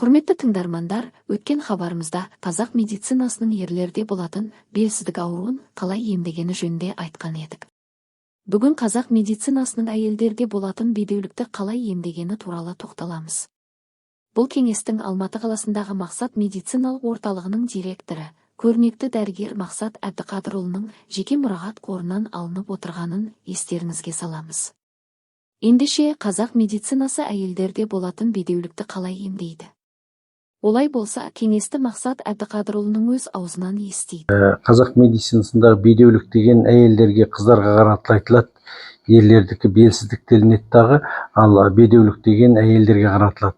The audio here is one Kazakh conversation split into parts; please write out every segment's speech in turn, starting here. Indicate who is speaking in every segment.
Speaker 1: Құрметті тыңдармандар, өткен хабарымызда қазақ медицинасының ерлерде болатын белсіздік ауруын қалай емдегені жөнінде айтқан едік. Бүгін қазақ медицинасының әйелдерде болатын бедеулікті қалай емдегені туралы тоқталамыз. Бұл кеңестің Алматы қаласындағы Мақсат медициналық орталығының директоры, көрнекті дәрігер Мақсат Әбдіқадырұлының жеке мұрағат қорынан алынып отырғанын естеріңізге саламыз. Ендеше қазақ медицинасы әйелдерде болатын бедеулікті қалай емдейді? Олай болса, кеңесті Мақсат Әбдіқадырұлының өз аузынан естейді.
Speaker 2: Қазақ медицинасындағы бедеулік деген әйелдерге, қыздарға қаратылып айтылады. Ерлердікі белсіздік делінеді дағы, ал бедеулік деген әйелдерге қаратылады.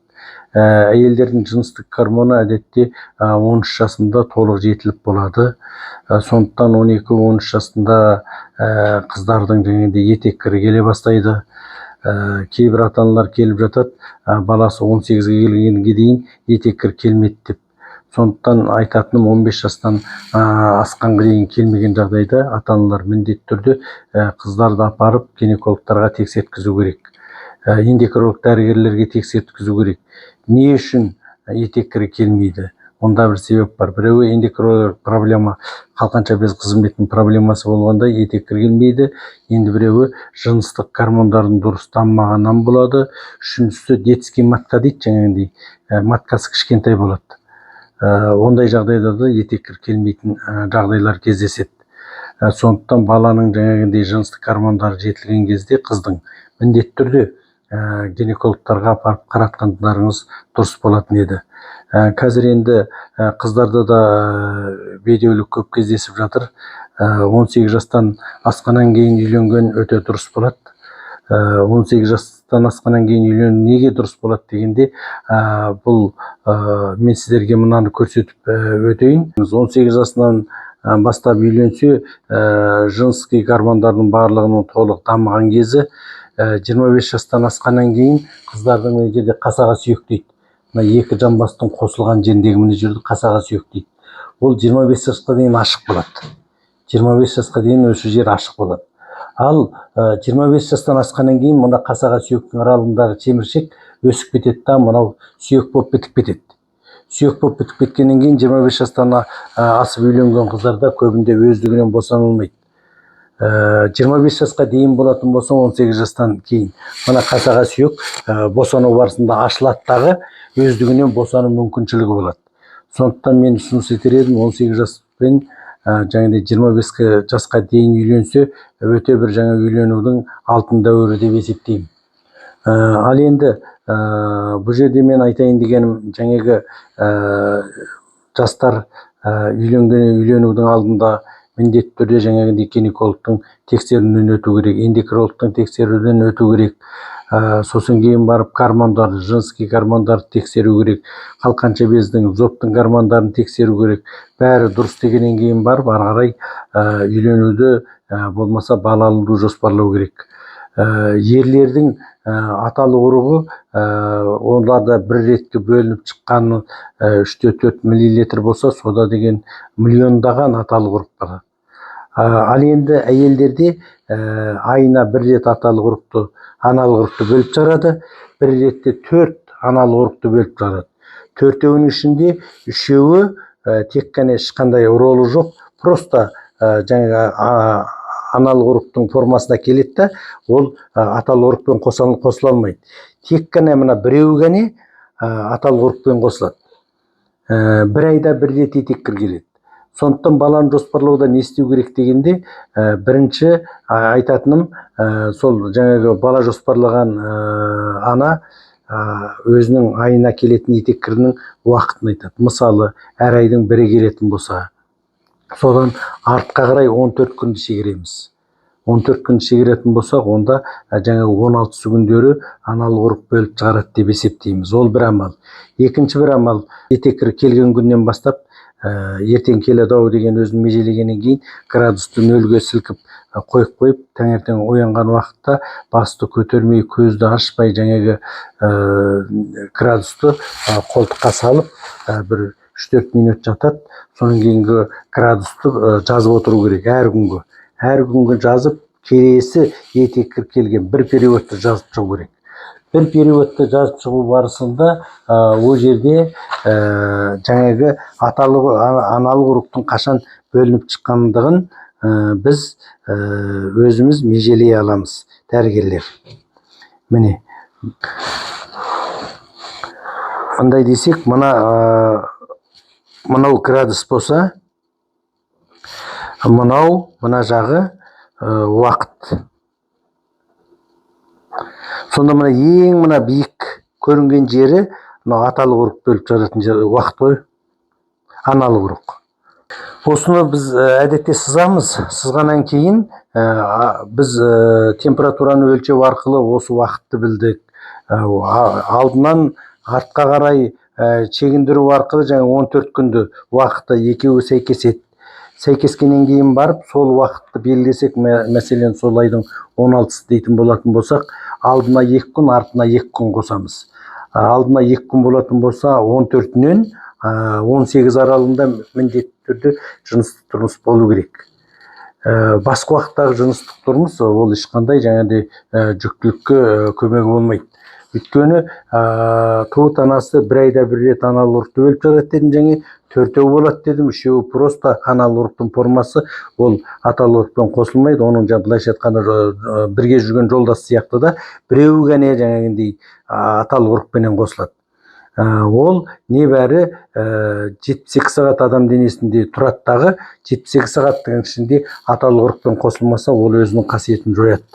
Speaker 2: Әйелдердің жыныстық гормоны әдетте 13 жасында толық жетіліп болады. Сондықтан 12-13 жасында қыздардың етеккірі келе бастайды. Кейбір ата-аналар келіп жатады, баласы 18-ге келгенге дейін етеккір келмеді деп. Сондықтан айтатыным 15 жастан асқанға дейін келмеген жағдайда ата-аналар міндетті түрде қыздарды апарып гинекологтарға тексерткізу керек. Эндокринолог дәрігерлерге тексерткізу керек. Не үшін етеккірі келмейді? Онда бір себеп бар. Біреуі эндокринолог проблема, қалқанша без қызметтің проблемасы болғанда етеккір келмейді. Енді біреуі жыныстық гормондардың дұрыс дамымағаннан болады. Үшіншісі детский матка дейді, жаңағындай маткасы кішкентай болады. Ондай жағдайда да етеккір келмейтін жағдайлар кездеседі. Сондықтан баланың жаңағындай жыныстық гормондары жетілген кезде қыздың міндетті түрде гинекологтарға апарып қаратқандарыңыз дұрыс болатын еді. Қазір енді қыздарда да бедеулік көп кездесіп жатыр. 18 жастан асқаннан кейін үйленген өте дұрыс болады. 18 жастан асқаннан кейін үйлену неге дұрыс болады дегенде, бұл мен сіздерге мынаны көрсетіп өтейін. 18 жасынан бастап үйленсе, жыныстық гормондардың барлығының толық дамыған кезі. 25 жастан асқаннан кейін қыздардың мына жерде қасаға сүйек дейді. Мына екі жамбастың қосылған жеріндегі мына жерде қасаға сүйек дейді. Ол 25 жасқа дейін ашық болады. 25 жасқа дейін осы жер ашық болады. Ал 25 жастан асқаннан кейін мына қасаға сүйектің аралығындағы теміршек өсіп кетеді да, мынау сүйек болып бітіп кетеді. Сүйек болып бітіп кеткеннен кейін 25 жастан асып үйленген қыздарда көбінде өздігінен босанылмайды. 25 жасқа дейін болатын болса, 18 жастан кейін мына қасаға сүйек босану барысында ашылады дағы, өздігінен босану мүмкіншілігі болады. Сондықтан мен ұсыныс етер едім, 18 жаспен жаңағыдай 25 жасқа дейін үйленсе, өте бір жаңа үйленудің алтын дәуірі деп есептеймін. Ал енді бұл жерде мен айтайын дегенім, жаңағы жастар үйленудің алдында міндетті түрде жаңағындай гинекологтың тексеруінен өту керек, эндокринологтың тексеруден өту керек. Сосын кейін барып гормондарды, жыныстық гормондарды тексеру керек, қалқанша бездің, зобтың гормондарын тексеру керек. Бәрі дұрыс дегеннен кейін барып, ары қарай үйленуді болмаса бала алуды жоспарлау керек. Ерлердің аталық ұрығы, оларда бір ретке бөлініп шыққаны 3-4 миллилитр болса, сода деген миллиондаған аталық ұрық бар. Ал енді әйелдерде айына бір рет аталық ұрықты, аналық ұрықты бөліп жарады, бір ретте 4 аналық ұрықты бөліп жарады. 4-еуінің ішінде 3-еуі тек қана ешқандай ұрығы жоқ, просто жаңағы аналық ұрықтың формасына келеді да, ол аталық ұрықпен қосыла алмайды. Тек қана мына біреуі ғана аталық ұрықпен қосылады. Бір айда бір рет етеккір келеді. Сондықтан баланы жоспарлауда не істеу керек дегенде, бірінші айтатыным, сол жаңағы бала жоспарлаған ана өзінің айына келетін етеккірінің уақытын айтады. Мысалы, әр айдың бірі келетін болса, содан артқа қарай 14 күнді шегереміз. 14 күнді шегеретін болсақ, онда жаңағы 16 күндері аналық ұрық бөліп шығарады деп есептейміз. Ол бір амал. Екінші бір амал, етеккір келген күннен бастап, ертең келеді-ау деген өзін межелегеннен кейін градусты 0-ге сілкіп қойып, таңертең оянған уақытта басты көтермей, көзді ашпай, жаңағы градусты қолтыққа салып, бір 3-4 минут жатады. Содан кейінгі градусты жазып отыру керек әр күнгі. Әр күнгі жазып, келесі етеккір келген бір периодты жазып шығу керек. бір периодты жазып шығу барысында ол жерде жаңағы аналық ұрықтың қашан бөлініп шыққандығын біз өзіміз межелей аламыз, дәрігерлер. Міне андай десек, мынау градус болса, мына жағы уақыт. Сонда мына биік көрінген жері мына аталық ұрық бөліп шығаратын жері уақыт қой, аналық ұрық. Осыны біз әдетте сызамыз. Сызғаннан кейін біз температураны өлшеу арқылы осы уақытты білдік. Алдынан артқа қарай шегіндіру арқылы жаңа 14 күнді уақыты екеуі сәйкеседі. Сәйкескеннен кейін барып, сол уақытты белгілесек, мәселен сол айдың 16-сы дейтін болатын болсақ, алдына 2 күн, артына 2 күн қосамыз. Алдына 2 күн болатын болса, 14-нен 18 аралығында міндетті түрде жыныстық тұрмыс болу керек. Басқа уақыттағы жыныстық тұрмыс ол ешқандай жаңағыдай жүктілікке көмегі болмайды. Өйткені туыт анасы бір айда бір рет аналық ұрықты бөліп шығарады дедім, және 4-еу болады дедім. 3-еуі просто аналық ұрықтың формасы, ол аталық ұрықпен қосылмайды. Оның былайша айтқанда бірге жүрген жолдас сияқты да, біреуі ғана жаңағындай аталық ұрықпенен қосылады. Ол небәрі 72 сағат адам денесінде тұратдағы 72 сағаттың ішінде аталық ұрықпен қосылмаса, ол өзінің қасиетін жояды.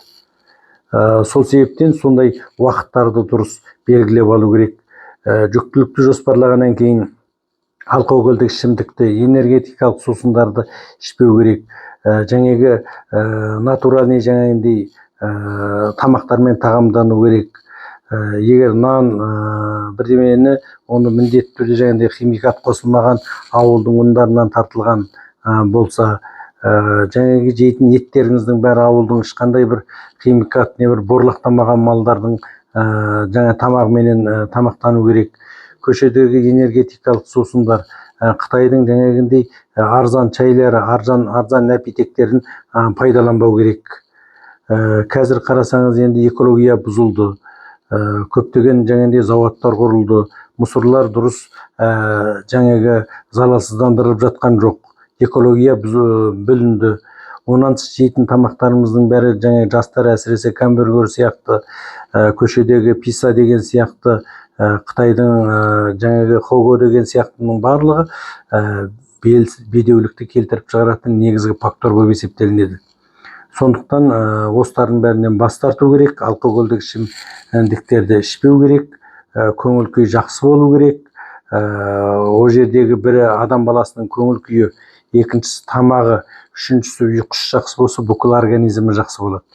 Speaker 2: Сол себептен сондай уақыттарды дұрыс белгілеп алу керек. Жүктілікті жоспарлағаннан кейін алкогольдік ішімдікті, энергетикалық сусындарды ішпеу керек. Жаңағы натуральный жаңағындай тамақтармен тағамдану керек. Егер нан бірдемені, оны міндетті түрде жаңағындай химикат қосылмаған ауылдың ұндарынан тартылған болса, жаңағы жейтін еттеріңіздің бәрі ауылдың ешқандай бір химикат, не бір борлақтамаған малдардың жаңа тамағыменен тамақтану керек. Көшедегі энергетикалық сусындар, Қытайдың жаңағындай арзан чайлары, арзан напитектерін пайдаланбау керек. Қазір қарасаңыз, енді экология бұзылды. Көптеген жаңағындай зауыттар құрылды. Мұсырлар дұрыс жаңағы залалсыздандырылып жатқан жоқ. Экология бүлінді. Онан жейтін тамақтарымыздың бәрі жаңа жастар әсіресе гамбургер сияқты, көшедегі пицца деген сияқты, Қытайдың жаңағы хого деген сияқтының барлығы бедеулікті келтіріп шығаратын негізгі фактор болып есептелінеді. Сондықтан осылардың бәрінен бас тарту керек, алкогольдік ішімдіктерді ішпеу керек, көңіл күй жақсы болу керек. Ол жердегі бірі адам баласының көңіл күйі, екіншісі тамағы, үшіншісі ұйқысы жақсы болса, бүкіл организмі жақсы болады.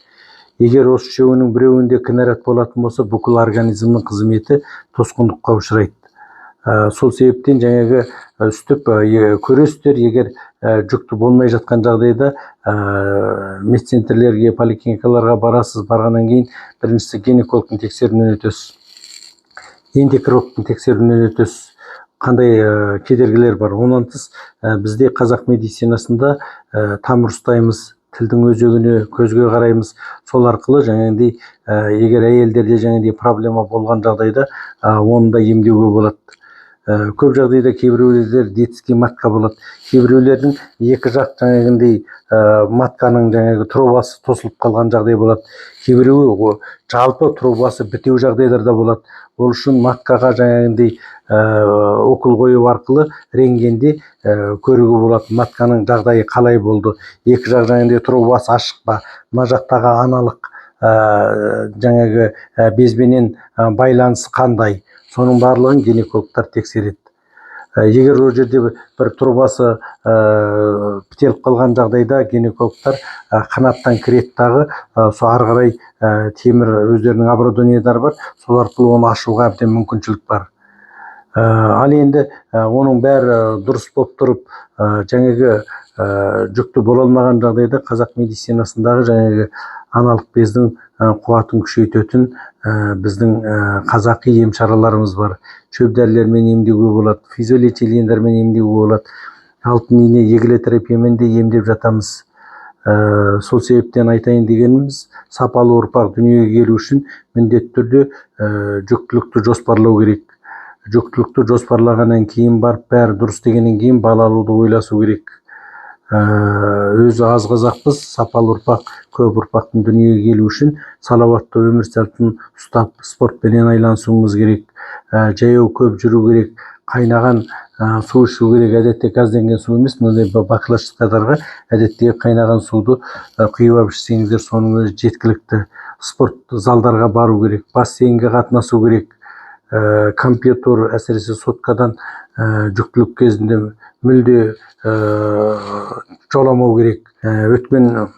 Speaker 2: Егер осы үшеуінің біреуінде кінәрат болатын болса, бүкіл организмнің қызметі тосқындыққа ұшырайды. Сол себептен жаңағы үстіп көресіздер, егер жүкті болмай жатқан жағдайда медцентрлерге, поликлиникаларға барасыз. Барғаннан кейін біріншісі гинекологтың тексеруінен өтесіз, эндокринологтың тексеруінен өтесіз. Қандай кедергілер бар. Онан тыс бізде қазақ медицинасында тамыр ұстаймыз, тілдің өзегіне, көзге қараймыз. Сол арқылы жаңағындай егер әйелдерде жаңағындай проблема болған жағдайда оны да емдеуге болады. Көп жағдайда кейбіреулер детский матка болады. Кейбіреулердің екі жақ жаңағындай матканың жаңағы трубасы тосылып қалған жағдай болады. Кейбіреуі жалпы трубасы бітеу жағдайларда болады. Ол үшін маткаға жаңағындай укол қою арқылы рентгенде көруге болады, матканың жағдайы қалай болды, екі жақ жаңағындай трубасы ашық па, мына жақтағы аналық жаңағы безбенен байланысы қандай. Соның барлығын гинекологтар тексереді. Егер ол жерде бір трубасы бітеліп қалған жағдайда гинекологтар қанаттан кіреді дағы, сол ары қарай темір өздерінің оборудованиялары бар, сол арқылы оны ашуға әбден мүмкіншілік бар. Ал енді оның бәрі дұрыс болып тұрып, жаңағы жүкті бола алмаған жағдайда қазақ медицинасындағы жаңағы аналық бездің қуатын күшейтетін біздің қазақи ем шараларымыз бар. Шөп дәрілермен емдеуге болады, физиолечилиендермен емдеуге болады, алтын ине егіле терапиямен де емдеп жатамыз. Сол себептен айтайын дегенimiz, сапалы ұрпақ дүниеге келу үшін міндетті түрде жүктілікті жоспарлау керек. Жүктілікті жоспарлағаннан кейін барып, бәрі дұрыс дегеннен кейін бала алуды ойласу керек. Өзі аз қазақпыз, сапалы ұрпақ, көп ұрпақтың дүниеге келу үшін салауатты өмір салтын ұстап, спортпенен айланысуымыз керек. Жаяу көп жүру керек, қайнаған су ішу керек. Әдетте газданған су емес, мындай баклажкаларға әдеттегі қайнаған суды құйып ішсеңіздер, соның өзі жеткілікті. Спорт залдарға бару керек, бассейнге қатынасу керек. Компьютер, әсіресе соткадан жүктілік кезінде мүлде жоламау керек. Өткен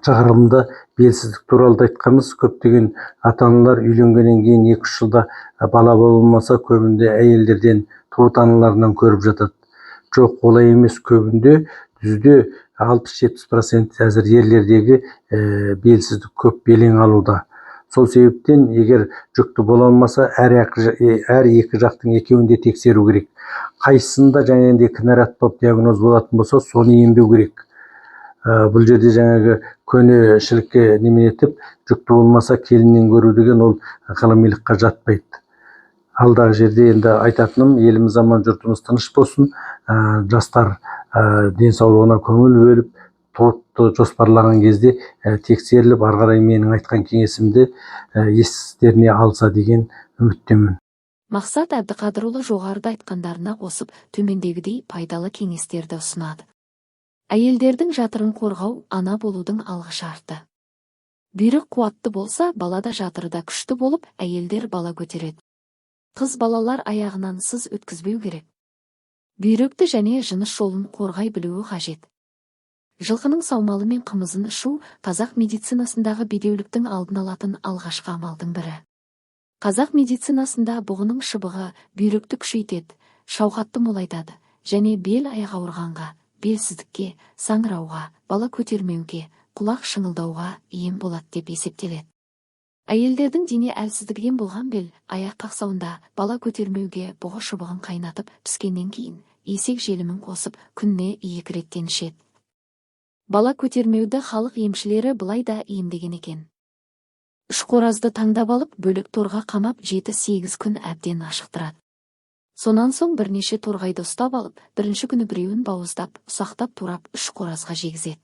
Speaker 2: шақырылымда белсіздік туралы айтқанбыз. Көптеген ата-аналар үйленгеннен кейін 2-3 жылда бала болмаса, көбінде әйелдерден, туыс-аналарынан көріп жатады. Жоқ, олай емес. Көбінде жүзде 60-70% әзір ерлердегі белсіздік көп, белең алуда. Сол себептен, егер жүкті бола алмаса, әр екі жақтың екеуінде тексеру керек. Қайсысында жаңағындай кінәрат болып диагноз болатын болса, соны емдеу керек. Бұл жерде жаңағы көнешілікке неменетіп, жүкті болмаса келіннен көру деген ол ғылымилыққа жатпайды. Алдағы жерде енді айтатыным, еліміз аман, жұртымыз тыныш болсын. Жастар денсаулығына көңіл бөліп, топты жоспарлаған кезде тексеріліп, ары қарай менің айтқан кеңесімді естеріне алса деген үміттемін.
Speaker 1: Мақсат Әбдіқадырұлы жоғарыда айтқандарына қосып, төмендегідей пайдалы кеңестерді ұсынады. Әйелдердің жатырын қорғау ана болудың алғы шарты. Бүйрек қуатты болса, бала да жатыры да күшті болып, әйелдер бала көтереді. Қыз балалар аяғынан сыз өткізбеу керек. Бүйректі және жыныс жолын қорғай білуі қажет. Жылқының саумалы мен қымызын ішу қазақ медицинасындағы бедеуліктің алдын алатын алғашқы амалдың бірі. Қазақ медицинасында бұғының шыбығы бүйректі күшейтеді, шауқатты молайтады және бел аяқ ауырғанға, белсіздікке, саңырауға, бала көтермеуге, құлақ шыңылдауға ем болады деп есептеледі. Әйелдердің дене әлсіздігінен болған бел аяқ қақсауында бала көтермеуге бұғы шыбығын қайнатып піскеннен кейін есек желімін қосып күніне 2 реттен ішеді. Бала көтермеуді халық емшілері былай да емдеген екен. 3 қоразды таңдап алып, бөлек торға қамап 7-8 күн әбден ашықтырады. Сонан соң бірнеше торғайды ұстап алып, бірінші күні біреуін бауыздап, ұсақтап турап 3 қоразға жегізеді.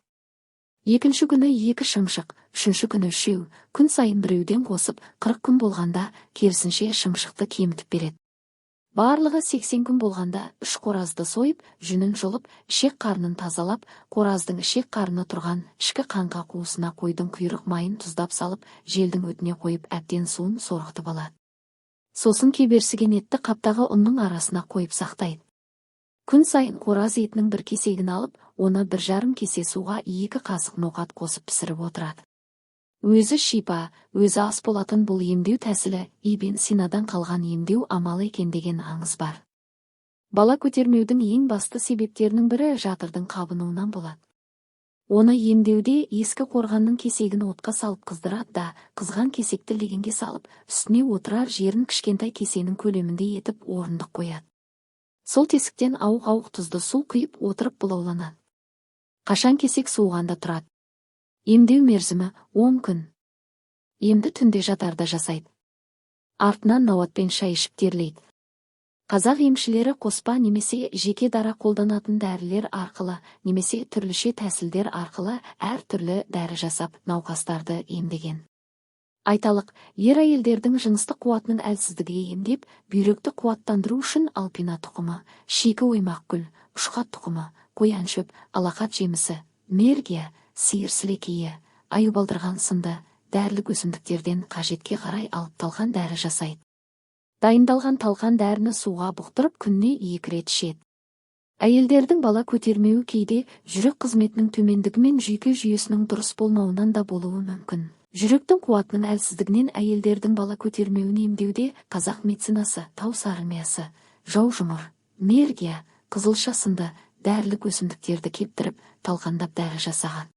Speaker 1: Екінші күні 2 шымшық, үшінші күні 3, күн сайын біреуден қосып, 40 күн болғанда керісінше шымшықты кемітіп береді. Барлығы 80 күн болғанда 3 қоразды сойып, жүнін жұлып, ішек қарнын тазалап, қораздың ішек қарны тұрған ішкі қаңқа қуысына қойдың құйрық майын тұздап салып, желдің өтіне қойып әбден суын сорғытып алады. Сосын кеберсіген етті қаптағы ұнның арасына қойып сақтайды. Күн сайын қораз етінің 1 кесегін алып, оны 1,5 кесе суға 2 қасық ноқат қосып пісіріп отырады. Өзі шипа, өзі ас болатын бұл емдеу тәсілі Ибн Синадан қалған емдеу амалы екен деген аңыз бар. Бала көтермеудің ең басты себептерінің бірі жатырдың қабынуынан болады. Оны емдеуде ескі қорғанның кесегін отқа салып қыздырады да, қызған кесекті легенге салып, үстіне отырар жерін кішкентай кесенің көлемінде етіп орындық қояды. Сол тесіктен ауық-ауық тұзды су құйып отырып бұлауланады. Қашан кесек суығанда тұрады. Емдеу мерзімі 10 күн. Емді түнде жатарда жасайды. Артынан науатпен шай ішіп терлейді. Қазақ емшілері қоспа немесе жеке дара қолданатын дәрілер арқылы, немесе түрліше тәсілдер арқылы әр түрлі дәрі жасап науқастарды емдеген. Айталық, ер-әйелдердің жыныстық қуатының әлсіздігі емдеп, бүйректі қуаттандыру үшін алпина тұқымы, шикі оймақ гүл, ұшқат тұқымы, қоян шөп, алақат жемісі, мергия, сиыр сілекейі, аюбалдырған сынды дәрілік өсімдіктерден қажетке қарай алып талқан дәрі жасайды. Дайындалған талқан дәріні суға бұқтырып күніне 2 рет ішеді. Әйелдердің бала көтермеуі кейде жүрек қызметінің төмендігі мен жүйке жүйесінің дұрыс болмауынан да болуы мүмкін. Жүректің қуатының әлсіздігінен әйелдердің бала көтермеуін емдеуде қазақ медицинасы тау сарымиясы, жаужұмыр, мергия, қызылша сынды дәрілік өсімдіктерді кептіріп, талқандап дәрі жасаған.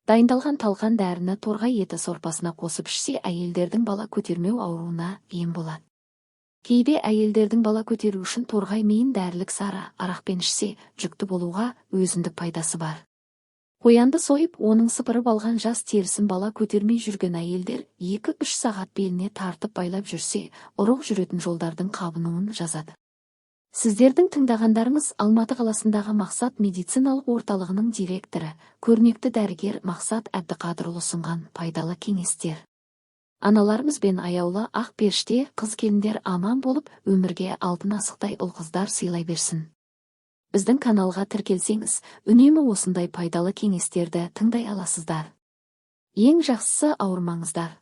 Speaker 1: Дайындалған талқан дәріні торғай еті сорпасына қосып ішсе, әйелдердің бала көтермеу ауруына ем болады. Кейде әйелдердің бала көтеру үшін торғай мейін дәрілік сары арақпен ішсе, жүкті болуға өзіндік пайдасы бар. Қоянды сойып, оның сыпырып алған жас терісін бала көтермей жүрген әйелдер 2-3 сағат беліне тартып байлап жүрсе, ұрық жүретін жолдардың қабынуын жазады. Сіздердің тыңдағандарыңыз Алматы қаласындағы Мақсат медициналық орталығының директоры, көрнекті дәрігер Мақсат Әбдіқадырұлы ұсынған пайдалы кеңестер. Аналарымыз бен аяулы ақ періште қыз-келіндер аман болып, өмірге алтын асықтай ұл-қыздар сыйлай берсін. Біздің каналға тіркелсеңіз, үнемі осындай пайдалы кеңестерді тыңдай аласыздар. Ең жақсысы ауырмаңыздар.